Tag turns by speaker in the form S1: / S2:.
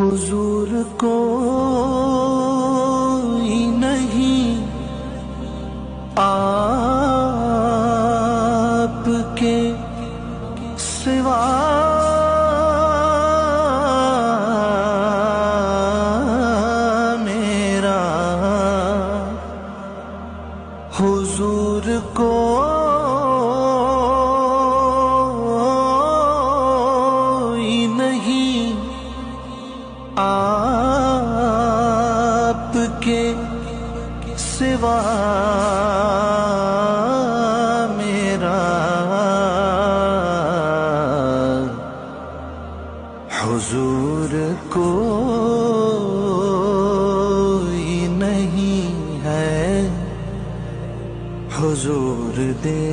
S1: हुजूर कोई नहीं आपके सिवा, मेरा हुजूर कोई नहीं आपके सिवा, मेरा हुजूर कोई नहीं है। हुजूर दे